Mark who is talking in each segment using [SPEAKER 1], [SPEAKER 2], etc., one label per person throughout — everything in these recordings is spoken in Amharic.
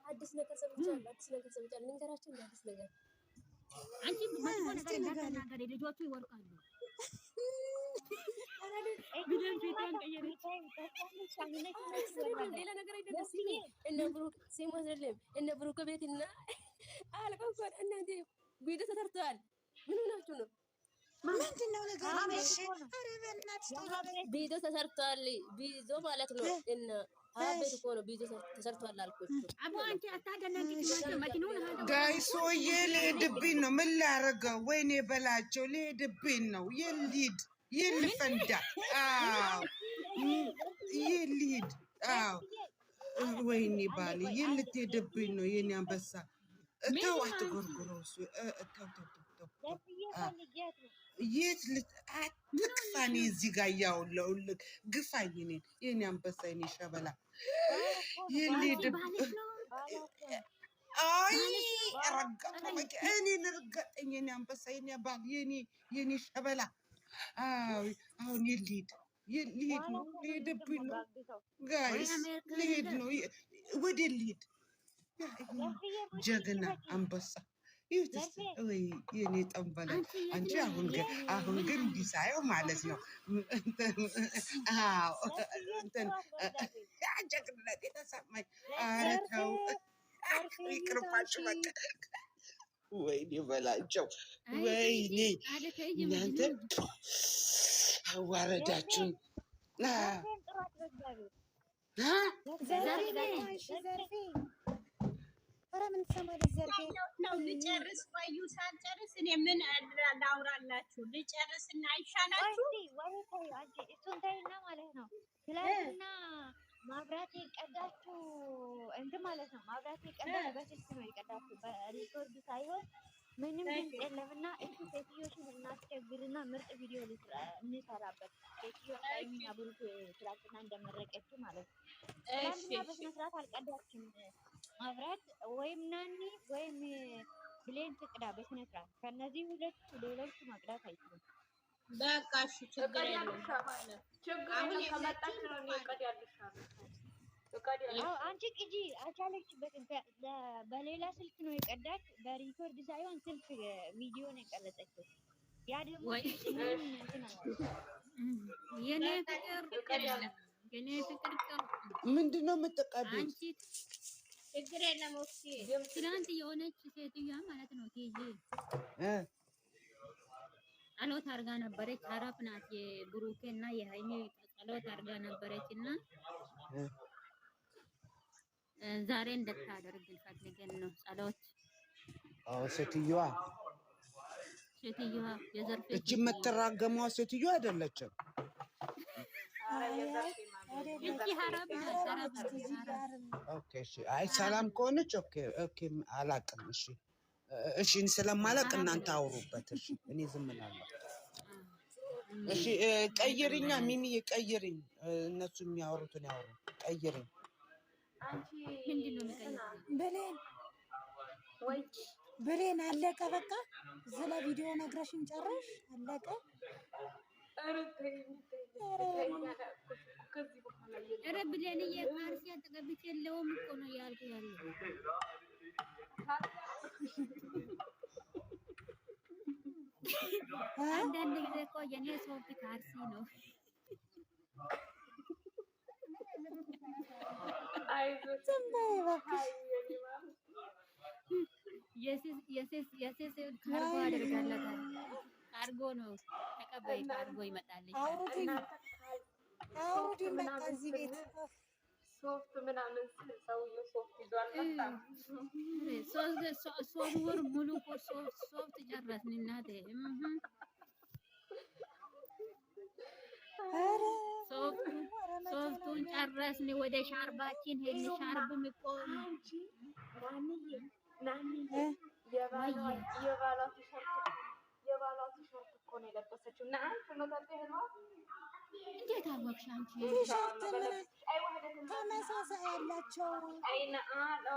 [SPEAKER 1] አዲስ ነገር ሰምቻለሁ ልንገራችሁ አዲስ ነገር
[SPEAKER 2] አንቺ መጥፎ ነገር እንዳትናገሪ ልጆቹ ይወርቃሉ
[SPEAKER 1] ሌላ ነገር አይደለም እነ ብሩክ ሲሞት አይደለም እነ ብሩክ ቤትና አልቀው እኮ እናንተ ቪዲዮ ተሰርተዋል ምን ሆናችሁ ነው
[SPEAKER 3] ምንድነው ነገር ኧረ በእናትሽ
[SPEAKER 1] ቪዲዮ ተሰርተዋል ቪዲዮ ማለት ነው እና አቤት እኮ ነው ቪዲዮ ተሰርተዋል አልኩት
[SPEAKER 2] አቦ አንቺ አታደናግጪ ማኪኑን
[SPEAKER 3] ጋይስ ወዬ ልሄድብኝ ነው ምን ላደርገው ወይኔ በላቸው ልሄድብኝ ነው የልሂድ ይልፈንዳ አዎ ይልሂድ አዎ ወይኔ ባሌ ልትሄድብኝ ነው የኔ አንበሳ ተው አትጎርጉረው ተው የት አትግፋኝ እዚህ ጋር እያወለሁልህ ግፋኝ እኔን የኔ አንበሳ የኔ ሸበላ አይ እኔን እርገጠኝ የኔ አንበሳ የኔ ባል የኔ ሸበላ አሁን ልሂድ ነው ልሄድብኝ ነው ጋይስ ልሄድ ነው ወደ ልሂድ ጀግና አንበሳ ይውትስ ወይ የኔ ጠንበላ አንቺ አሁን ግን እንዲሳየው ማለት ነው አዎ እንትን ጀግንነት የተሰማኝ ኧረ ተው ይቅርባችሁ በቃ ወይኔ በላቸው ወይኔ እናንተ አዋረዳችሁን
[SPEAKER 4] ልጨርስ ቆዩ ሳልጨርስ እኔ ምን ላውራላችሁ ልጨርስ እና አይሻላችሁ
[SPEAKER 5] እሱን ተይና ማለት ነው ትላንትና ማብራት የቀዳችሁ እንትን ማለት ነው ማብራት የቀዳችሁ በስልክ ነው የቀዳችሁ በሪኮርድ ሳይሆን ምንም ድምፅ የለምና እሱ ሴትዮሽን እናስቸግርና ምርጥ ቪዲዮ እንሰራበት ሴትዮ ሳይሚና ብሩክ ትላንትና እንደመረቀችው ማለት ነው ትላንትና በስነ ስርዓት አልቀዳችም ማብራት ወይም ናኒ ወይም ብሌን ትቅዳ በስነ ስርዓት ከነዚህ ሁለት ሌሎች መቅዳት አይችሉም
[SPEAKER 4] በቃ እሺ ችግር የለም
[SPEAKER 6] አሁን ከመጣች ነው እቀዳልሻለሁ
[SPEAKER 5] አንቺ ቅጂ አልቻለችበትም በሌላ ስልክ ነው የቀዳች በሪኮርድ ሳይሆን ስልክ ቪዲዮ ነው የቀረጸችው ያ ደግሞ
[SPEAKER 2] የኔ ፍቅር
[SPEAKER 3] ምንድነው የምትቀዱት
[SPEAKER 4] ችግር የለም ኦኬ
[SPEAKER 2] ትናንት የሆነች ሴትዮዋ ማለት ነው ቲጂ ጸሎት አድርጋ ነበረች አረፍ ናት የብሩኬና የሃይሚ ጸሎት አድርጋ ነበረችና ዛሬ እንደታደርግ ፈልገን ነው ጸሎት
[SPEAKER 3] ሴትዮዋ
[SPEAKER 2] የዘርፌ
[SPEAKER 3] እቺ የምትራገመው ሴትዮዋ አይደለችም ኦኬ እሺ አይ ሰላም ከሆነች ኦኬ አላቅም እሺ ስለማላቅ እናንተ አውሩበት እሺ እኔ ዝም እላለሁ እሺ ቀይሪኛ ሚሚዬ ቀይሪኝ እነሱ የሚያወሩትን ያወሩ ቀይሪኝ
[SPEAKER 6] አንቺ
[SPEAKER 2] ምንድነው የምቀይረው
[SPEAKER 7] ብሌን አለቀ በቃ ስለ ቪዲዮ ነግረሽን ጨረሽ አለቀ
[SPEAKER 2] ኧረ ብሌንዬ ፓርቲ አጠገብሽ የለውም እኮ ነው ያልኩ ያለው አንዳንድ ጊዜ እኮ የኔ ሶፍት ካርሲ ነው የሴስ ካርጎ አደርጋለታል ካርጎ ነው ተቀበይ ካርጎ ይመጣልኝ
[SPEAKER 7] አውሩዲን በቃ እዚህ ቤት
[SPEAKER 6] ሶፍት ምናምን ሰውዬው ሶፍት ይዟል በጣም
[SPEAKER 2] ሶስት ወር ሙሉ እኮ ሶፍት ጨረስን እናቴ ሶፍቱን ጨረስን ወደ ሻርባችን ሄድን ሻርብ ምቆም
[SPEAKER 6] ናኒ የባሏ ቲሸርት እኮ ነው የለበሰችው እና አንቺ ነው ታውቂው
[SPEAKER 2] እንዴት አወቅሽ አንቺ
[SPEAKER 7] ተመሳሳይ ያላቸው
[SPEAKER 6] አይና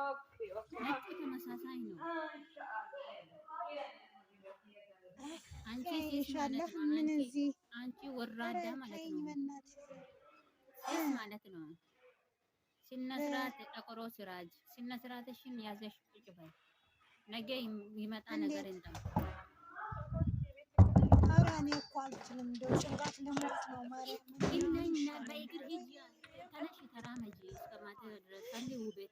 [SPEAKER 6] ኦኬ
[SPEAKER 2] ተመሳሳይ ነው አንቺ
[SPEAKER 7] ይሻለህ ምን እዚህ
[SPEAKER 2] አንቺ ወራ ለማዳ ማለት ነው። ሴት ማለት ነው። ሲነስራት ጠቆሮ ሲራጅ ሲነስራትሽን ያዘሽ ቁጭ በይ። ነገ ይመጣ ነገር እንደም
[SPEAKER 7] ኧረ እኔ እኮ አልችልም። እንደው ጭንቀት ልሞት ነው ማለት ነው።
[SPEAKER 2] እና በእግር ሂጂ ተነሽ ተራመጂ እስከ ማታ ድረስ ጸልዩ ቤት